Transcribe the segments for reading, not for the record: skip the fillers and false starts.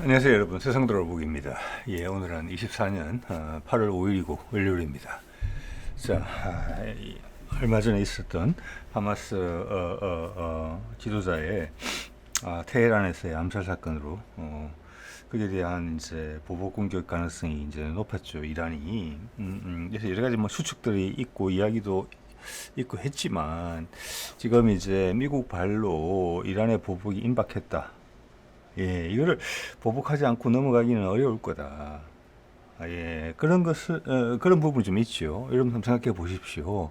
안녕하세요 여러분, 세상돌아보기입니다. 오늘은 24년 8월 5일이고 월요일입니다. 자, 얼마 전에 있었던 하마스 지도자의 테헤란에서의 암살 사건으로 그에 대한 이제 보복 공격 가능성이 이제 높았죠, 이란이. 그래서 여러 가지 뭐 추측들이 있고 이야기도 있고 했지만, 지금 이제 미국 발로 이란의 보복이 임박했다. 이거를 보복하지 않고 넘어가기는 어려울 거다. 그런 부분이 좀 있죠. 여러분 한번 생각해 보십시오.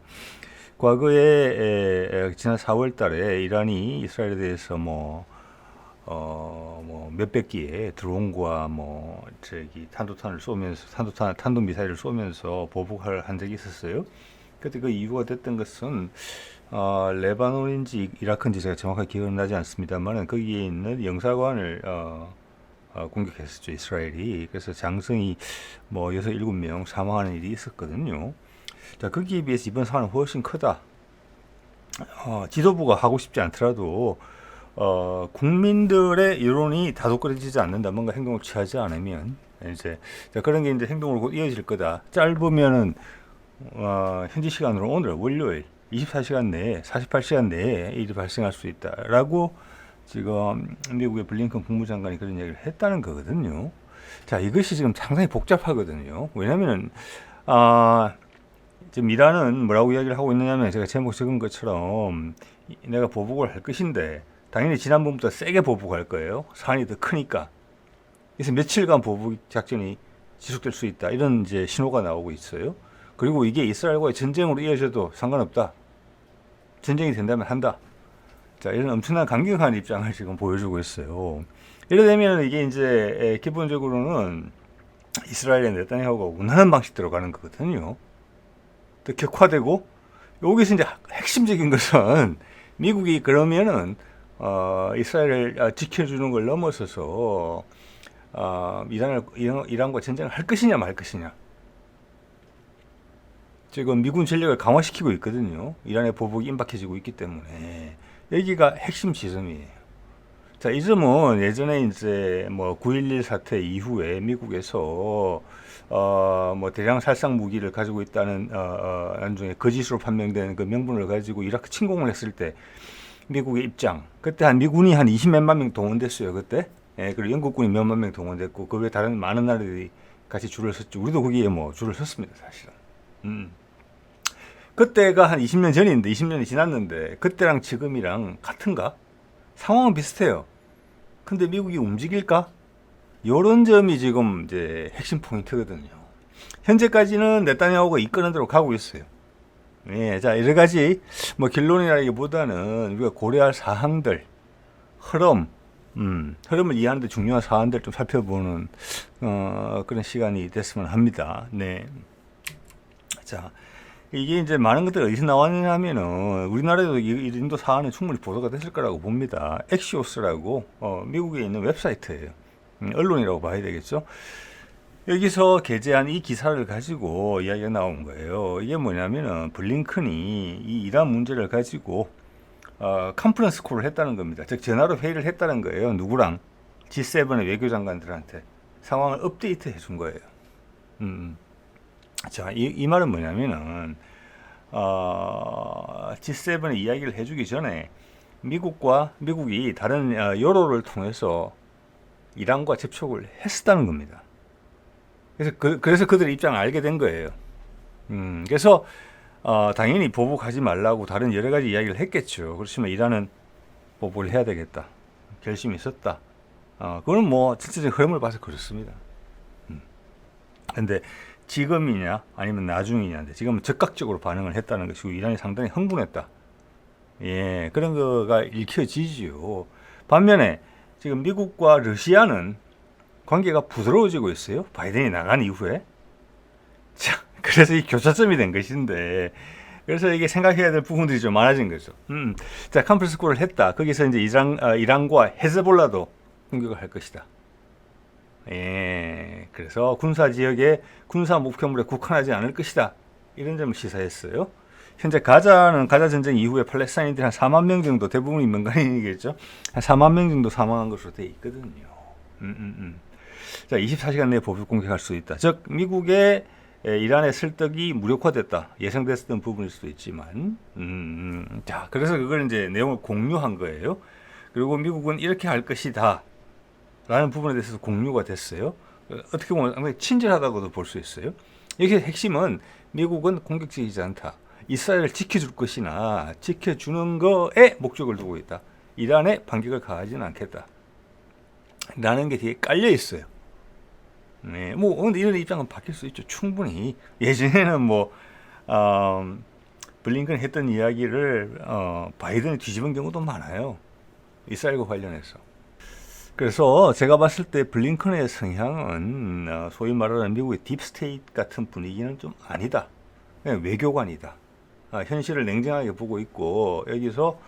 과거에 지난 4월 달에 이란이 이스라엘에 대해서 몇백 기의 드론과 탄도탄을 쏘면서 탄도 미사일을 쏘면서 보복을 한 적이 있었어요. 그때 그 이유가 됐던 것은 레바논인지 이라크인지 제가 정확하게 기억은 나지 않습니다만, 거기에 있는 영사관을 공격했었죠, 이스라엘이. 그래서 장성이 6, 7명 사망하는 일이 있었거든요. 자, 거기에 비해서 이번 사안은 훨씬 크다. 지도부가 하고 싶지 않더라도 국민들의 여론이 다독거려지지 않는다. 뭔가 행동을 취하지 않으면 그런 게 이제 행동으로 곧 이어질 거다. 짧으면은 현지 시간으로 오늘 월요일 24시간 내에 48시간 내에 일이 발생할 수 있다라고 지금 미국의 블링컨 국무장관이 그런 얘기를 했다는 거거든요. 자, 이것이 지금 상당히 복잡하거든요. 왜냐면은 지금 이란은 뭐라고 이야기를 하고 있느냐면, 제가 제목 적은 것처럼 내가 보복을 할 것인데 당연히 지난번부터 세게 보복할 거예요. 사안이 더 크니까. 그래서 며칠간 보복 작전이 지속될 수 있다, 이런 이제 신호가 나오고 있어요. 그리고 이게 이스라엘과의 전쟁으로 이어져도 상관없다. 전쟁이 된다면 한다. 자, 이런 엄청난 강경한 입장을 지금 보여주고 있어요. 이래 되면 이게 이제 기본적으로는 이스라엘의 네타냐후가 원하는 방식대로 가는 거거든요. 또 격화되고, 여기서 이제 핵심적인 것은 미국이 그러면은 이스라엘을 지켜주는 걸 넘어서서 이란과 전쟁을 할 것이냐 말 것이냐. 지금 미군 전력을 강화시키고 있거든요. 이란의 보복이 임박해지고 있기 때문에. 여기가 핵심 지점이에요. 자, 이 점은 예전에 이제 9.11 사태 이후에 미국에서 대량 살상 무기를 가지고 있다는 나중에 거짓으로 판명된 그 명분을 가지고 이라크 침공을 했을 때 미국의 입장. 그때 미군이 한 20몇만 명 동원됐어요, 그때. 그리고 영국군이 몇만 명 동원됐고, 그 외에 다른 많은 나라들이 같이 줄을 섰죠. 우리도 거기에 줄을 섰습니다, 사실은. 그때가 한 20년 전인데, 20년이 지났는데, 그때랑 지금이랑 같은가? 상황은 비슷해요. 근데 미국이 움직일까? 요런 점이 지금 이제 핵심 포인트거든요. 현재까지는 네타냐후가 이끄는 대로 가고 있어요. 자, 여러 가지 결론이라기보다는 우리가 고려할 사항들, 흐름을 이해하는 데 중요한 사안들 좀 살펴보는 그런 시간이 됐으면 합니다. 네. 자, 이게 이제 많은 것들이 어디서 나왔느냐 하면은, 우리나라에도 이 정도 사안은 충분히 보도가 됐을 거라고 봅니다. 엑시오스라고 미국에 있는 웹사이트예요. 언론이라고 봐야 되겠죠. 여기서 게재한 이 기사를 가지고 이야기가 나온 거예요. 이게 뭐냐면은 블링컨이 이 이란 문제를 가지고 컨퍼런스 콜을 했다는 겁니다. 즉 전화로 회의를 했다는 거예요. 누구랑? G7의 외교장관들한테 상황을 업데이트 해준 거예요. 자, 이 말은 뭐냐면은 G7의 이야기를 해주기 전에 미국이 다른 여로를 통해서 이란과 접촉을 했었다는 겁니다. 그래서 그들의 입장을 알게 된 거예요. 그래서 당연히 보복하지 말라고 다른 여러 가지 이야기를 했겠죠. 그렇지만 이란은 보복을 해야 되겠다, 결심이 있었다. 그건 전체적인 흐름을 봐서 그렇습니다. 근데 지금이냐 아니면 나중이냐인데, 지금은 즉각적으로 반응을 했다는 것이고, 이란이 상당히 흥분했다. 그런 거가 읽혀지지요. 반면에 지금 미국과 러시아는 관계가 부드러워지고 있어요. 바이든이 나간 이후에. 자, 그래서 이 교차점이 된 것인데, 그래서 이게 생각해야 될 부분들이 좀 많아진 거죠. 자, 컨퍼런스 콜을 했다. 거기서 이제 이란과 헤즈볼라도 공격을 할 것이다. 그래서 군사 지역의 군사 목표물에 국한하지 않을 것이다, 이런 점을 시사했어요. 현재 가자 전쟁 이후에 팔레스타인들이 한 4만 명 정도, 대부분이 민간인이겠죠, 한 4만 명 정도 사망한 것으로 되어 있거든요. 자, 24시간 내에 보복 공격할 수 있다. 즉 미국의 이란의 설득이 무력화됐다. 예상됐었던 부분일 수도 있지만, 자, 그래서 그걸 이제 내용을 공유한 거예요. 그리고 미국은 이렇게 할 것이다. 라는 부분에 대해서 공유가 됐어요. 어떻게 보면 상당히 친절하다고도 볼 수 있어요. 여기서 핵심은 미국은 공격적이지 않다. 이스라엘을 지켜줄 것이나 지켜주는 거에 목적을 두고 있다. 이란에 반격을 가하지는 않겠다. 라는 게 뒤에 깔려 있어요. 네, 뭐 근데 이런 입장은 바뀔 수 있죠. 충분히. 예전에는 뭐 블링컨이 했던 이야기를 바이든이 뒤집은 경우도 많아요. 이스라엘과 관련해서. 그래서 제가 봤을 때 블링컨의 성향은 소위 말하는 미국의 딥스테이트 같은 분위기는 좀 아니다. 그냥 외교관이다. 현실을 냉정하게 보고 있고 여기서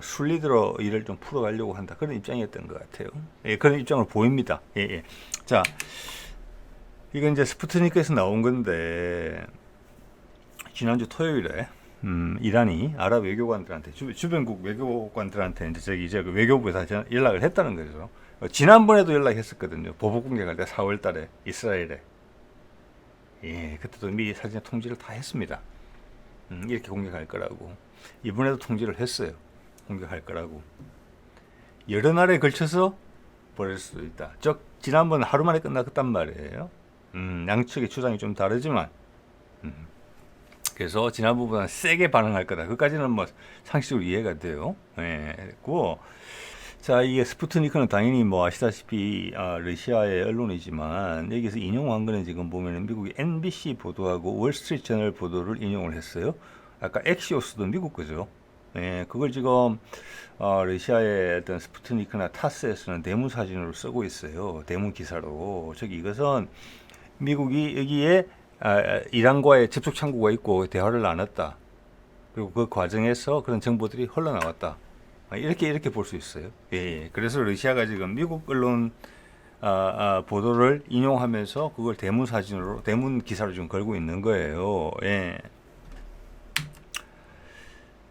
순리대로 일을 좀 풀어가려고 한다. 그런 입장이었던 것 같아요. 예, 그런 입장으로 보입니다. 예, 예. 자, 이건 이제 스푸트니크에서 나온 건데 지난주 토요일에 이란이 아랍 외교관들한테 주변국 외교관들한테 이제 그 외교부에서 연락을 했다는 거죠. 지난번에도 연락했었거든요. 보복 공격할 때 4월달에 이스라엘에. 예, 그때도 미리 사전에 통지를 다 했습니다. 이렇게 공격할 거라고. 이번에도 통지를 했어요. 공격할 거라고. 여러 날에 걸쳐서 벌일 수도 있다. 즉 지난번 하루 만에 끝났단 말이에요. 양측의 주장이 좀 다르지만 그래서 지난번보다 세게 반응할 거다. 그까지는 뭐 상식적으로 이해가 돼요. 예, 그리고 자, 이게 스푸트니크는 당연히 뭐 아시다시피 러시아의 언론이지만 여기서 인용한 거는 지금 보면은 미국의 NBC 보도하고 월스트리트 저널 보도를 인용을 했어요. 아까 엑시오스도 미국 거죠. 예, 그걸 지금 러시아의 어떤 스푸트니크나 타스에서는 대문 사진으로 쓰고 있어요. 대문 기사로. 즉 이것은 미국이 여기에 이란과의 접촉 창구가 있고 대화를 나눴다. 그리고 그 과정에서 그런 정보들이 흘러나왔다. 이렇게 볼 수 있어요. 예, 그래서 러시아가 지금 미국 언론 보도를 인용하면서 그걸 대문 사진으로, 대문 기사로 지금 걸고 있는 거예요. 예.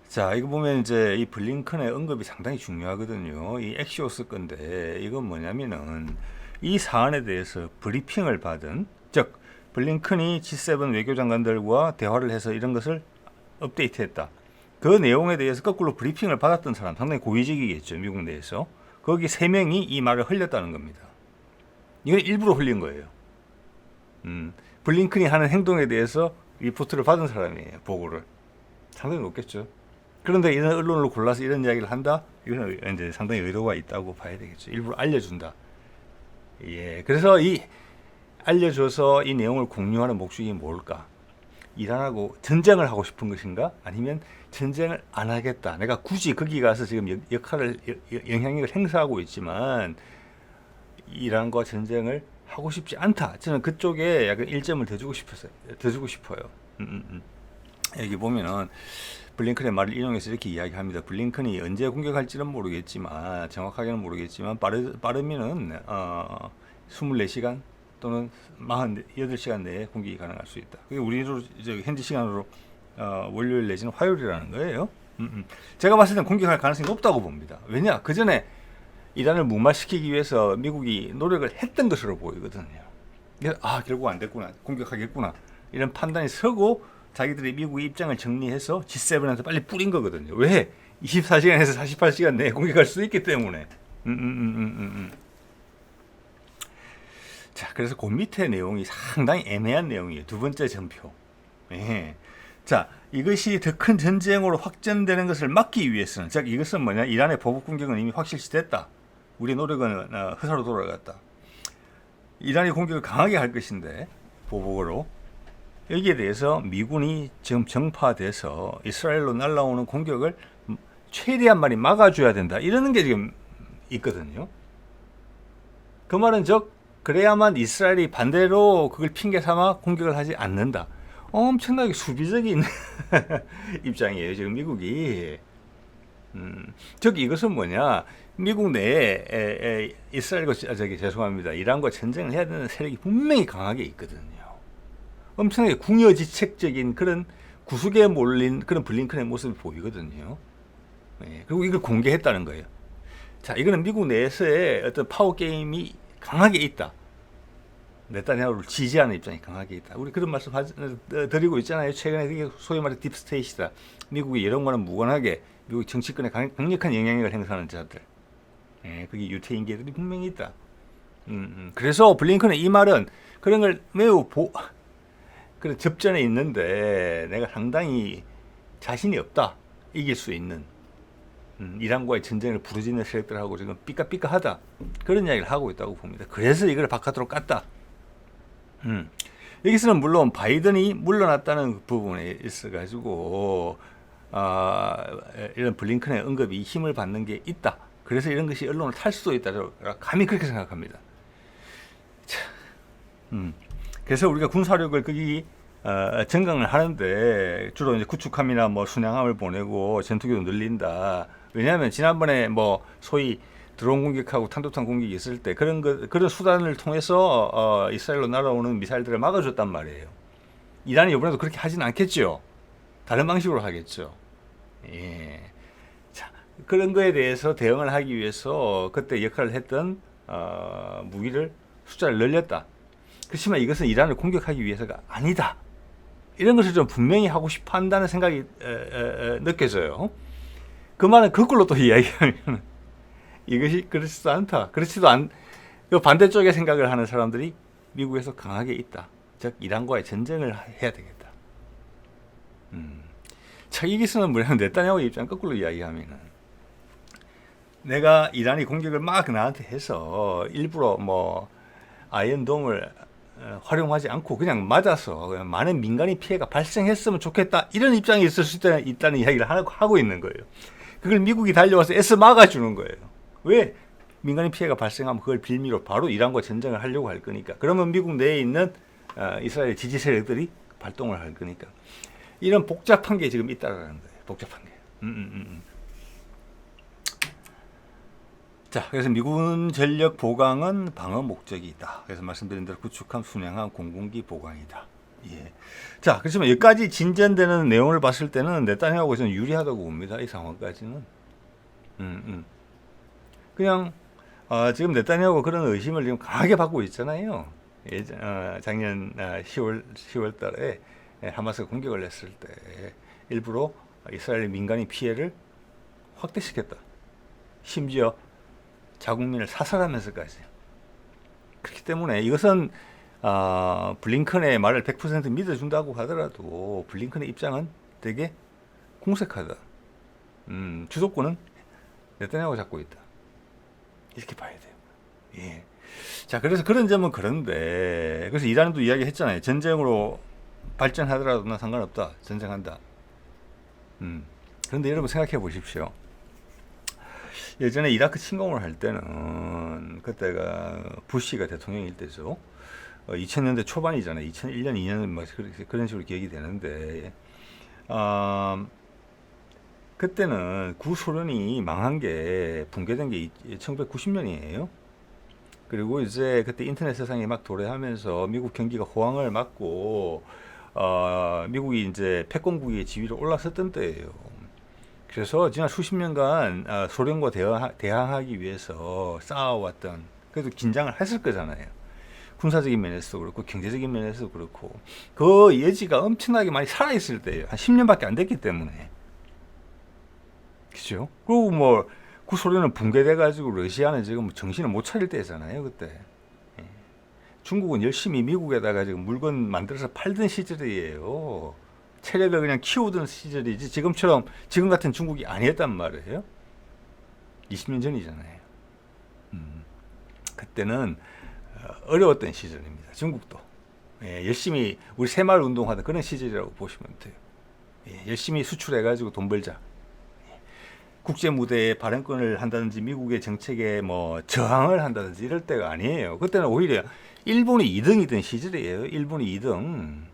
자, 이거 보면 이제 이 블링컨의 언급이 상당히 중요하거든요. 이 엑시오스 건데 이건 뭐냐면은 이 사안에 대해서 브리핑을 받은, 즉 블링컨이 G7 외교장관들과 대화를 해서 이런 것을 업데이트했다. 그 내용에 대해서 거꾸로 브리핑을 받았던 사람 상당히 고위직이겠죠. 미국 내에서. 거기 3명이 이 말을 흘렸다는 겁니다. 이건 일부러 흘린 거예요. 블링컨이 하는 행동에 대해서 리포트를 받은 사람이에요. 보고를. 상당히 높겠죠. 그런데 이런 언론을 골라서 이런 이야기를 한다? 이거는 이제 상당히 의도가 있다고 봐야 되겠죠. 일부러 알려준다. 예. 그래서 이 알려줘서 이 내용을 공유하는 목적이 뭘까? 이란하고 전쟁을 하고 싶은 것인가? 아니면 전쟁을 안 하겠다. 내가 굳이 거기 가서 지금 영향력을 행사하고 있지만 이란과 전쟁을 하고 싶지 않다. 저는 그쪽에 약간 일점을 더 주고 싶어요. 여기 보면은 블링컨의 말을 인용해서 이렇게 이야기합니다. 블링컨이 언제 공격할지는 모르겠지만, 정확하게는 모르겠지만 빠르면은 24시간 또는 48시간 내에 공격이 가능할 수 있다. 그게 우리로 이제 현지 시간으로 월요일 내지는 화요일이라는 거예요. 제가 봤을 땐 공격할 가능성이 높다고 봅니다. 왜냐? 그 전에 이란을 무마시키기 위해서 미국이 노력을 했던 것으로 보이거든요. 그래서 결국 안 됐구나, 공격하겠구나 이런 판단이 서고 자기들이 미국의 입장을 정리해서 G7한테 빨리 뿌린 거거든요. 왜? 24시간에서 48시간 내에 공격할 수 있기 때문에. 자, 그래서 그 밑에 내용이 상당히 애매한 내용이에요. 두 번째 전표. 예. 자, 이것이 더 큰 전쟁으로 확전되는 것을 막기 위해서는, 즉 이것은 뭐냐? 이란의 보복 공격은 이미 확실시됐다. 우리 노력은 허사로 돌아갔다. 이란이 공격을 강하게 할 것인데, 보복으로. 여기에 대해서 미군이 지금 정파돼서 이스라엘로 날아오는 공격을 최대한 많이 막아줘야 된다. 이러는 게 지금 있거든요. 그 말은 즉 그래야만 이스라엘이 반대로 그걸 핑계 삼아 공격을 하지 않는다. 엄청나게 수비적인 입장이에요. 지금 미국이. 즉 이것은 뭐냐? 미국 내에 이스라엘과 죄송합니다. 이란과 전쟁을 해야 되는 세력이 분명히 강하게 있거든요. 엄청나게 궁여지책적인 그런 구석에 몰린 그런 블링컨의 모습이 보이거든요. 네, 그리고 이걸 공개했다는 거예요. 자, 이거는 미국 내에서의 어떤 파워 게임이 강하게 있다. 네타냐후를 지지하는 입장이 강하게 있다. 우리 그런 말씀 드리고 있잖아요. 최근에 그게 소위 말해 딥스테이트다. 미국이 이런 거는 무관하게 미국 정치권에 강력한 영향력을 행사하는 자들. 예, 그게 유태인계들이 분명히 있다. 그래서 블링컨의 이 말은 그런 걸 매우 그런 접전에 있는데 내가 상당히 자신이 없다. 이길 수 있는. 이란과의 전쟁을 부르짖는 세력들하고 지금 삐까삐까하다. 그런 이야기를 하고 있다고 봅니다. 그래서 이걸 바깥으로 깠다. 여기서는 물론 바이든이 물러났다는 부분에 있어가지고 이런 블링컨의 언급이 힘을 받는 게 있다. 그래서 이런 것이 언론을 탈 수도 있다. 감히 그렇게 생각합니다. 자, 그래서 우리가 군사력을 거기 증강을 하는데 주로 이제 구축함이나 뭐 순양함을 보내고 전투기도 늘린다. 왜냐하면 지난번에 뭐 소위 드론 공격하고 탄도탄 공격이 있을 때 그런 수단을 통해서 이스라엘로 날아오는 미사일들을 막아줬단 말이에요. 이란이 이번에도 그렇게 하진 않겠죠. 다른 방식으로 하겠죠. 예. 자, 그런 거에 대해서 대응을 하기 위해서 그때 역할을 했던 무기를 숫자를 늘렸다. 그렇지만 이것은 이란을 공격하기 위해서가 아니다. 이런 것을 좀 분명히 하고 싶어 한다는 생각이 느껴져요. 그 말은 거꾸로 또 이야기하면 이것이 그렇지도 않다. 그렇지도 않, 반대쪽의 생각을 하는 사람들이 미국에서 강하게 있다. 즉, 이란과의 전쟁을 해야 되겠다. 여기서는 뭐냐면 네타냐후 입장 거꾸로 이야기하면은 내가 이란이 공격을 막 나한테 해서 일부러 뭐 아이언돔을 활용하지 않고 그냥 맞아서 그냥 많은 민간인 피해가 발생했으면 좋겠다. 이런 입장이 있을 수 있다는 이야기를 하고 있는 거예요. 그걸 미국이 달려와서 애써 막아주는 거예요. 왜? 민간인 피해가 발생하면 그걸 빌미로 바로 이란과 전쟁을 하려고 할 거니까. 그러면 미국 내에 있는 이스라엘 지지 세력들이 발동을 할 거니까. 이런 복잡한 게 지금 있다라는 거예요. 복잡한 게. 자, 그래서 미군 전력 보강은 방어 목적이 있다. 그래서 말씀드린 대로 구축함, 순양함, 공군기 보강이다. 예. 자, 그렇지만 여기까지 진전되는 내용을 봤을 때는 네타냐후가 저는 유리하다고 봅니다. 이 상황까지는. 그냥 지금 네타냐후가 그런 의심을 지금 강하게 받고 있잖아요. 작년 10월 달에 하마스가 공격을 했을 때 일부러 이스라엘 민간인 피해를 확대시켰다. 심지어 자국민을 사살하면서까지. 그렇기 때문에 이것은 블링컨의 말을 100% 믿어준다고 하더라도 블링컨의 입장은 되게 궁색하다. 주도권은 네타냐후가 잡고 있다. 이렇게 봐야 돼요. 예. 자, 그래서 그런 점은 그런데 그래서 이란도 이야기했잖아요. 전쟁으로 발전하더라도 난 상관없다. 전쟁한다. 그런데 여러분 생각해 보십시오. 예전에 이라크 침공을 할 때는 그때가 부시가 대통령일 때죠. 2000년대 초반이잖아요. 2001년, 2년 뭐 그런 식으로 기억이 되는데 그때는 구소련이 망한 게 붕괴된 게 1990년이에요. 그리고 이제 그때 인터넷 세상이 막 도래하면서 미국 경기가 호황을 맞고 미국이 이제 패권국의 지위로 올라섰던 때예요. 그래서 지난 수십 년간 소련과 대항하기 위해서 쌓아왔던 그래도 긴장을 했을 거잖아요. 군사적인 면에서도 그렇고 경제적인 면에서도 그렇고 그 여지가 엄청나게 많이 살아있을 때예요. 한 10년밖에 안 됐기 때문에. 그죠? 그리고 뭐 구소련은 붕괴돼가지고 러시아는 지금 정신을 못 차릴 때잖아요. 그때. 중국은 열심히 미국에다가 지금 물건 만들어서 팔던 시절이에요. 체력을 그냥 키우던 시절이지 지금 같은 중국이 아니었단 말이에요. 20년 전이잖아요. 그때는 어려웠던 시절입니다. 중국도. 열심히 우리 새마을 운동하던 그런 시절이라고 보시면 돼요. 열심히 수출해가지고 돈 벌자. 국제 무대에 발언권을 한다든지 미국의 정책에 뭐 저항을 한다든지 이럴 때가 아니에요. 그때는 오히려 일본이 2등이던 시절이에요. 일본이 2등.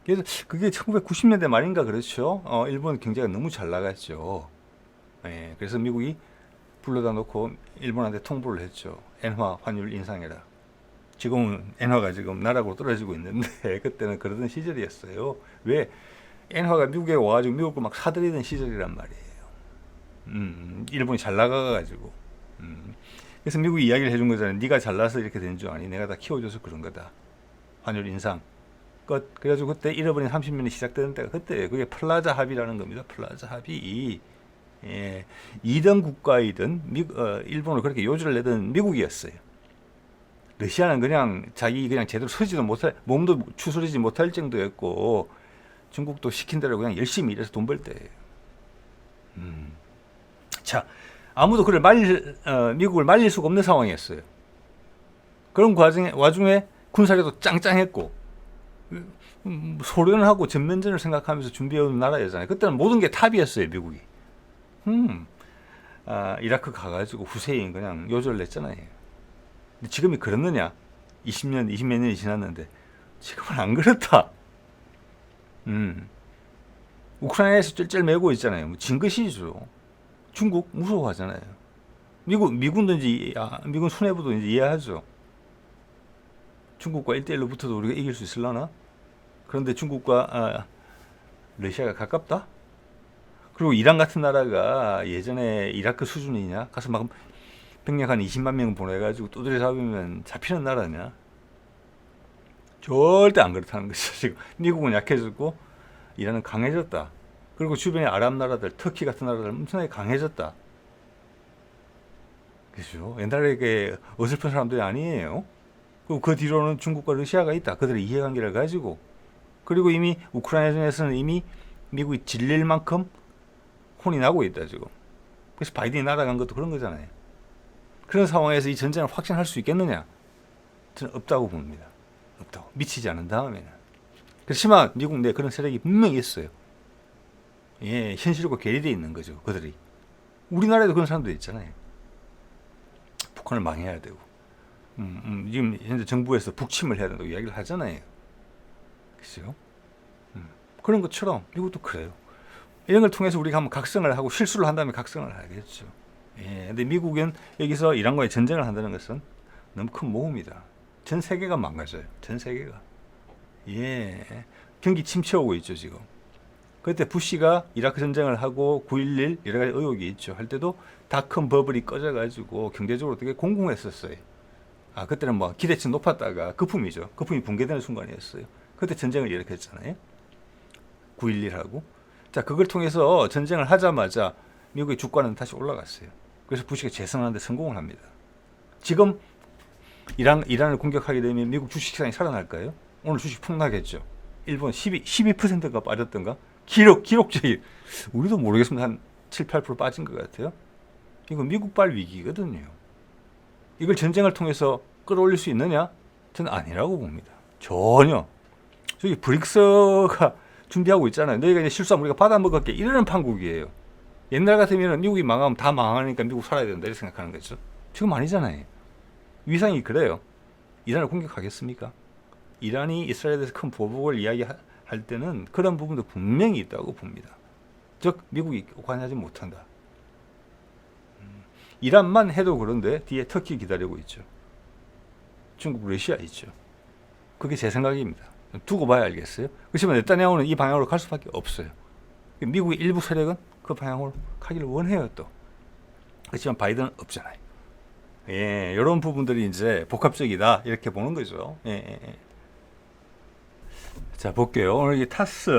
그래서 그게 1990년대 말인가 그렇죠. 일본 경제가 너무 잘 나갔죠. 그래서 미국이 불러다 놓고 일본한테 통보를 했죠. 엔화 환율 인상해라. 지금은 엔화가 지금 나락으로 떨어지고 있는데 그때는 그러던 시절이었어요. 왜? 엔화가 미국에 와가지고 미국 거 막 사들이던 시절이란 말이에요. 일본이 잘 나가가지고. 그래서 미국이 이야기를 해준 거잖아요. 네가 잘나서 이렇게 된 줄 아니? 내가 다 키워줘서 그런 거다. 환율 인상. 그래가지고 그때 잃어버린 30년이 시작되는 때가 그때예요. 그게 플라자 합의라는 겁니다. 플라자 합의. 예, 2등 국가이든 일본을 그렇게 요주를 내던 미국이었어요. 러시아는 그냥 자기 그냥 제대로 서지도 못할, 몸도 추스르지 못할 정도였고, 중국도 시킨 대로 그냥 열심히 일해서 돈 벌 때예요. 자, 아무도 그를 미국을 말릴 수가 없는 상황이었어요. 그런 와중에 군사력도 짱짱했고, 소련하고 전면전을 생각하면서 준비해온 나라였잖아요. 그때는 모든 게 탑이었어요, 미국이. 이라크 가가지고 후세인 그냥 요절 냈잖아요. 근데 지금이 그렇느냐? 20몇 년이 지났는데 지금은 안 그렇다. 우크라이나에서 쩔쩔 매고 있잖아요. 뭐 진 것이죠. 중국 무서워하잖아요. 미군도 이제 미군 수뇌부도 이제 이해하죠. 중국과 1대1로 붙어도 우리가 이길 수 있을라나? 그런데 중국과 러시아가 가깝다? 그리고 이란 같은 나라가 예전에 이라크 수준이냐? 가서 막 병력 한 20만 명 보내가지고 두드려 잡으면 잡히는 나라냐? 절대 안 그렇다는 것이죠. 지금 미국은 약해졌고 이란은 강해졌다. 그리고 주변의 아랍 나라들, 터키 같은 나라들 엄청나게 강해졌다. 그죠? 옛날에 그 어설픈 사람들이 아니에요. 그리고 그 뒤로는 중국과 러시아가 있다. 그들의 이해관계를 가지고. 그리고 이미 우크라이나에서는 이미 미국이 질릴 만큼 혼이 나고 있다 지금. 그래서 바이든이 날아간 것도 그런 거잖아요. 그런 상황에서 이 전쟁을 확신할 수 있겠느냐? 저는 없다고 봅니다. 없다고. 미치지 않은 다음에는. 그렇지만 미국 내 그런 세력이 분명히 있어요. 예, 현실과 괴리되어 있는 거죠. 그들이. 우리나라에도 그런 사람들 있잖아요. 북한을 망해야 되고. 지금 현재 정부에서 북침을 해야 된다고 이야기를 하잖아요. 그죠? 그런 것처럼 미국도 그래요. 이런 걸 통해서 우리가 한번 각성을 하고 실수를 한다면 각성을 하겠죠. 예, 근데 미국은 여기서 이란과의 전쟁을 한다는 것은 너무 큰 모험이다. 전 세계가 망가져요. 전 세계가. 예, 경기 침체오고 있죠 지금. 그때 부시가 이라크 전쟁을 하고 9.11 여러 가지 의혹이 있죠. 할 때도 닷컴 버블이 꺼져가지고 경제적으로 되게 공공했었어요. 그때는 뭐 기대치 높았다가 거품이죠. 거품이 붕괴되는 순간이었어요. 그때 전쟁을 일으켰잖아요. 9.11하고. 자, 그걸 통해서 전쟁을 하자마자 미국의 주가는 다시 올라갔어요. 그래서 부시가 재선하는데 성공을 합니다. 지금 이란을 공격하게 되면 미국 주식시장이 살아날까요? 오늘 주식 폭락했죠. 일본 12%가 빠졌던가? 기록적인. 우리도 모르겠습니다. 한 7, 8% 빠진 것 같아요. 이거 미국발 위기거든요. 이걸 전쟁을 통해서 끌어올릴 수 있느냐? 저는 아니라고 봅니다. 전혀. 저기 브릭스가 준비하고 있잖아요. 너희가 이제 실수하면 우리가 받아먹을게. 이러는 판국이에요. 옛날 같으면 미국이 망하면 다 망하니까 미국 살아야 된다 이렇게 생각하는 거죠. 지금 아니잖아요. 위상이 그래요. 이란을 공격하겠습니까? 이란이 이스라엘에 대해서 큰 보복을 이야기할 때는 그런 부분도 분명히 있다고 봅니다. 즉 미국이 관여하지 못한다. 이란만 해도 그런데 뒤에 터키 기다리고 있죠. 중국, 러시아 있죠. 그게 제 생각입니다. 두고 봐야 알겠어요. 그렇지만 네타냐후는 이 방향으로 갈 수밖에 없어요. 미국의 일부 세력은 그 방향으로 가기를 원해요 또. 그렇지만 바이든은 없잖아요. 예, 이런 부분들이 이제 복합적이다 이렇게 보는 거죠. 예. 자, 볼게요. 오늘 이 타스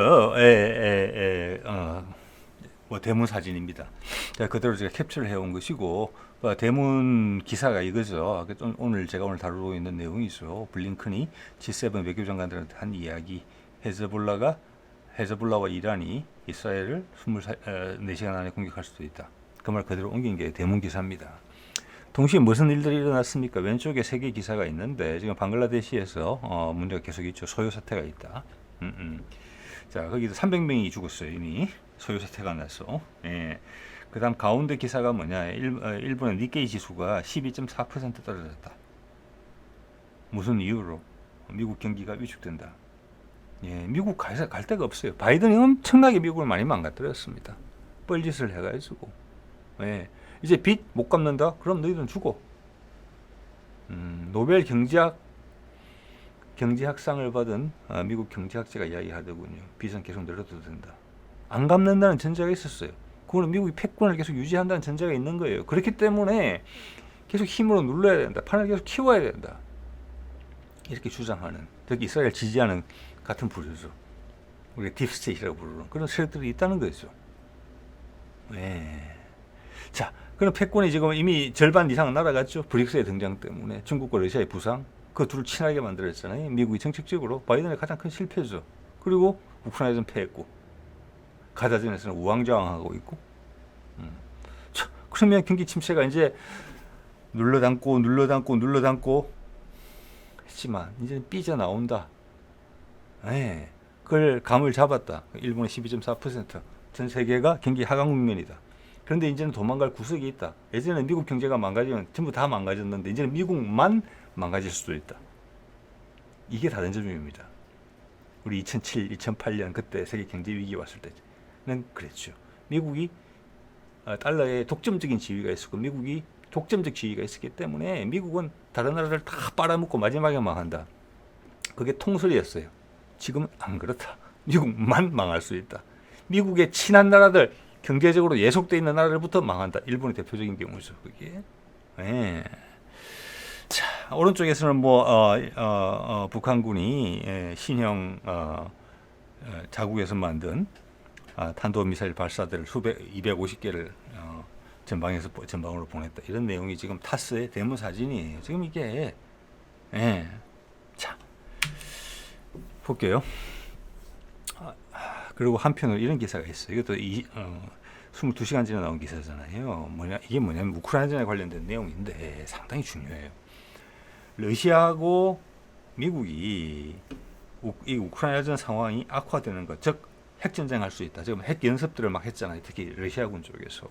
뭐 대문 사진입니다. 자, 그대로 제가 캡처를 해온 것이고 대문 기사가 이거죠. 오늘 제가 다루고 있는 내용이죠. 블링컨이 G7 외교장관들한테 한 이야기. 헤즈볼라와 이란이 이스라엘을 24시간 안에 공격할 수도 있다. 그 말 그대로 옮긴 게 대문 기사입니다. 동시에 무슨 일들이 일어났습니까? 왼쪽에 3개 기사가 있는데 지금 방글라데시에서 문제가 계속 있죠. 소요 사태가 있다. 자, 거기도 300명이 죽었어요. 이미 소요 사태가 나서. 예. 그 다음 가운데 기사가 뭐냐. 일본의 니케이 지수가 12.4% 떨어졌다. 무슨 이유로? 미국 경기가 위축된다. 예, 미국 갈 데가 없어요. 바이든이 엄청나게 미국을 많이 망가뜨렸습니다. 뻘짓을 해가지고. 예. 이제 빚 못 갚는다? 그럼 너희들은 죽어. 노벨 경제학상을 받은 미국 경제학자가 이야기하더군요. 빚은 계속 늘어도 된다. 안 갚는다는 전제가 있었어요. 그거는 미국이 패권을 계속 유지한다는 전제가 있는 거예요. 그렇기 때문에 계속 힘으로 눌러야 된다. 판을 계속 키워야 된다. 이렇게 주장하는, 특히 이스라엘 지지하는 같은 부류죠. 우리가 딥스테이트라고 부르는 그런 세력들이 있다는 거죠. 네. 자, 그럼 패권이 지금 이미 절반 이상 날아갔죠. 브릭스의 등장 때문에 중국과 러시아의 부상, 그 둘을 친하게 만들었잖아요. 미국이 정책적으로 바이든의 가장 큰 실패죠. 그리고 우크라이나전 패했고, 가자전에서는 우왕좌왕하고 있고. 자, 그러면 경기 침체가 이제 눌러담고 했지만 이제 삐져나온다. 네. 그걸 감을 잡았다. 일본의 12.4%, 전 세계가 경기 하강 국면이다. 그런데 이제는 도망갈 구석이 있다. 예전에 미국 경제가 망가지면 전부 다 망가졌는데 이제는 미국만 망가질 수도 있다. 이게 다른 점입니다. 우리 2007, 2008년 그때 세계 경제 위기 왔을 때는 그랬죠. 미국이 달러에 독점적인 지위가 있었고 미국이 독점적 지위가 있었기 때문에 미국은 다른 나라를 다 빨아먹고 마지막에 망한다. 그게 통설이었어요. 지금은 안 그렇다. 미국만 망할 수 있다. 미국의 친한 나라들, 경제적으로 예속돼 있는 나라들부터 망한다. 일본이 대표적인 경우죠. 그게. 네. 자, 오른쪽에서는 북한군이 신형 자국에서 만든 탄도미사일 발사대를 250개를 전방으로 보냈다. 이런 내용이 지금 타스의 대문 사진이에요. 지금 이게 자 볼게요. 그리고 한편으로 이런 기사가 있어요. 이것도 22시간 전에 나온 기사잖아요. 이게 뭐냐면 우크라이나전에 관련된 내용인데 상당히 중요해요. 러시아하고 미국이 이 우크라이나전 상황이 악화되는 것, 즉 핵전쟁 할 수 있다. 지금 핵 연습들을 막 했잖아요. 특히 러시아군 쪽에서.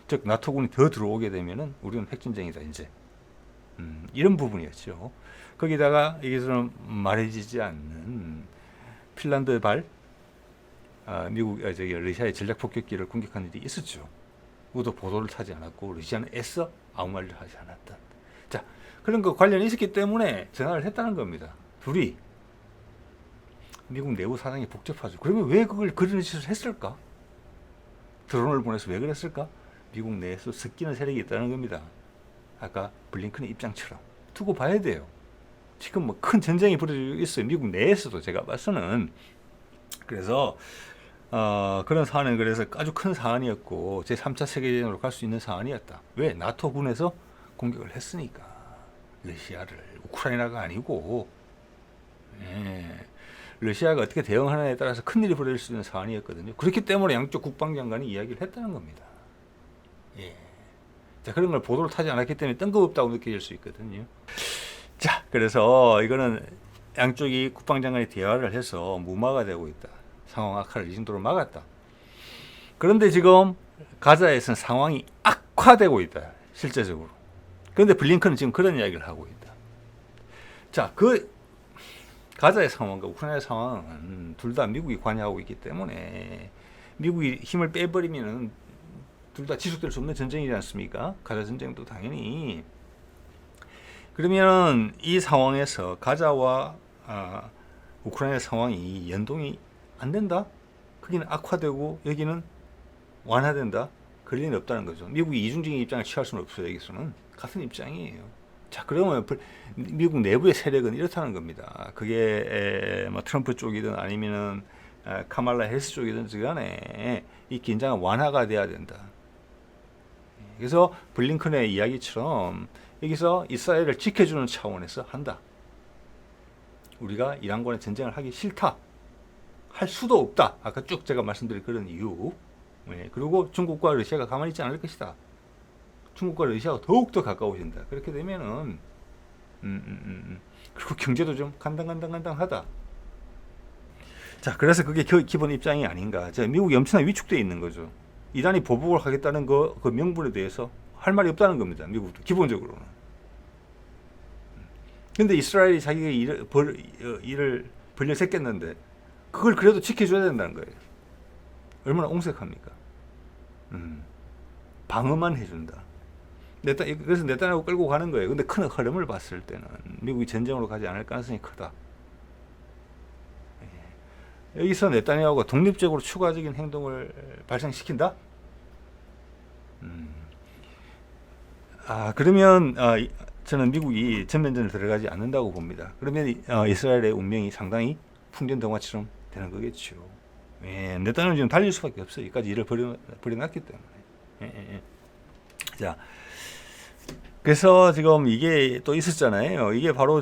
즉 나토군이 더 들어오게 되면은 우리는 핵전쟁이다 이제. 이런 부분이었죠. 거기다가 여기서는 말해지지 않는 핀란드발 러시아의 전략 폭격기를 공격한 일이 있었죠. 그것도 보도를 타지 않았고 러시아는 애써 아무 말도 하지 않았다. 자, 그런 거 관련이 있었기 때문에 전화를 했다는 겁니다. 둘이. 미국 내부 사정이 복잡하죠. 그러면 왜 그런 짓을 했을까? 드론을 보내서 왜 그랬을까? 미국 내에서 섞이는 세력이 있다는 겁니다. 아까 블링컨의 입장처럼 두고 봐야 돼요. 지금 뭐 큰 전쟁이 벌어지고 있어요. 미국 내에서도 제가 봐서는. 그래서 그런 사안은 그래서 아주 큰 사안이었고 제3차 세계대전으로 갈 수 있는 사안이었다. 왜? 나토군에서 공격을 했으니까. 러시아를. 우크라이나가 아니고. 러시아가 어떻게 대응하느냐에 따라서 큰일이 벌어질 수 있는 사안이었거든요. 그렇기 때문에 양쪽 국방장관이 이야기를 했다는 겁니다. 자, 그런 걸 보도를 타지 않았기 때문에 뜬금없다고 느껴질 수 있거든요. 자, 그래서 이거는 양쪽이 국방장관이 대화를 해서 무마가 되고 있다. 상황 악화를 이 정도로 막았다. 그런데 지금 가자에서는 상황이 악화되고 있다. 실제적으로. 그런데 블링컨은 지금 그런 이야기를 하고 있다. 자, 가자의 상황과 우크라이나의 상황은 둘 다 미국이 관여하고 있기 때문에 미국이 힘을 빼버리면은 둘 다 지속될 수 없는 전쟁이지 않습니까? 가자 전쟁도 당연히. 그러면 이 상황에서 가자와 우크라이나 상황이 연동이 안 된다? 거기는 악화되고 여기는 완화된다? 그럴 리는 없다는 거죠. 미국이 이중적인 입장을 취할 수는 없어요. 여기서는 같은 입장이에요. 자, 그러면 미국 내부의 세력은 이렇다는 겁니다. 그게 뭐 트럼프 쪽이든 아니면은 카말라 해리스 쪽이든 간에 이 긴장은 완화가 돼야 된다. 그래서 블링컨의 이야기처럼 여기서 이스라엘을 지켜주는 차원에서 한다. 우리가 이란과의 전쟁을 하기 싫다. 할 수도 없다. 아까 쭉 제가 말씀드린 그런 이유. 그리고 중국과 러시아가 가만히 있지 않을 것이다. 중국과 러시아가 더욱더 가까워진다. 그렇게 되면은 그리고 경제도 좀 간당간당하다. 자, 그래서 그게 기본 입장이 아닌가. 미국이 엄청나게 위축되어 있는 거죠. 이란이 보복을 하겠다는 그 명분에 대해서 할 말이 없다는 겁니다. 미국도 기본적으로는. 근데 이스라엘이 자기가 일을 벌려 새겼는데 그걸 그래도 지켜줘야 된다는 거예요. 얼마나 옹색합니까? 방어만 해준다. 그래서 네타냐후 끌고 가는 거예요. 근데 큰 흐름을 봤을 때는 미국이 전쟁으로 가지 않을 가능성이 크다. 여기서 네타냐후가 독립적으로 추가적인 행동을 발생시킨다? 음. 그러면 저는 미국이 전면전을 들어가지 않는다고 봅니다. 그러면 이스라엘의 운명이 상당히 풍전등화처럼 되는 거겠죠. 예, 네타냐후는 지금 달릴 수밖에 없어요. 여기까지 일을 벌여놨기 때문에. 예, 예, 예. 자, 그래서 지금 이게 또 있었잖아요. 이게 바로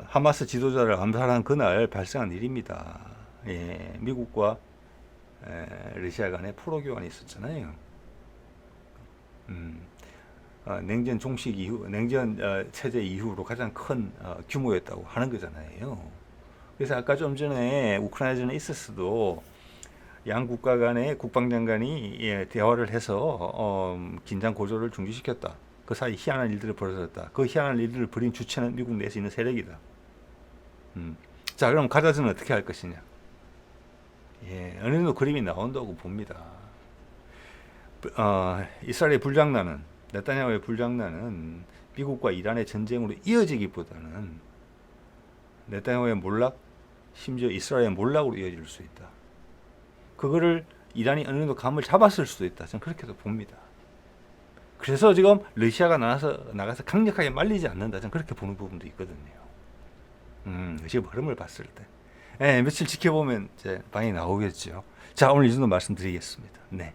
하마스 지도자를 암살한 그날 발생한 일입니다. 예, 미국과 러시아 간에 포로 교환이 있었잖아요. 음, 냉전 종식 이후, 냉전 체제 이후로 가장 큰 규모였다고 하는 거잖아요. 그래서 아까 좀 전에 우크라이나전에 있었어도 양 국가 간의 국방장관이 대화를 해서 긴장 고조를 중지시켰다. 그 사이 희한한 일들이 벌어졌다. 그 희한한 일들을 벌인 주체는 미국 내에서 있는 세력이다. 자, 그럼 가자스는 어떻게 할 것이냐? 예, 어느 정도 그림이 나온다고 봅니다. 이스라엘의 불장난은, 네타냐후의 불장난은 미국과 이란의 전쟁으로 이어지기보다는 네타냐후의 몰락, 심지어 이스라엘의 몰락으로 이어질 수 있다. 그거를 이란이 어느 정도 감을 잡았을 수도 있다. 저는 그렇게도 봅니다. 그래서 지금 러시아가 나가서 강력하게 말리지 않는다. 저는 그렇게 보는 부분도 있거든요. 지금 흐름을 봤을 때. 며칠 지켜보면 이제 방이 나오겠죠. 자, 오늘 이 정도 말씀드리겠습니다. 네.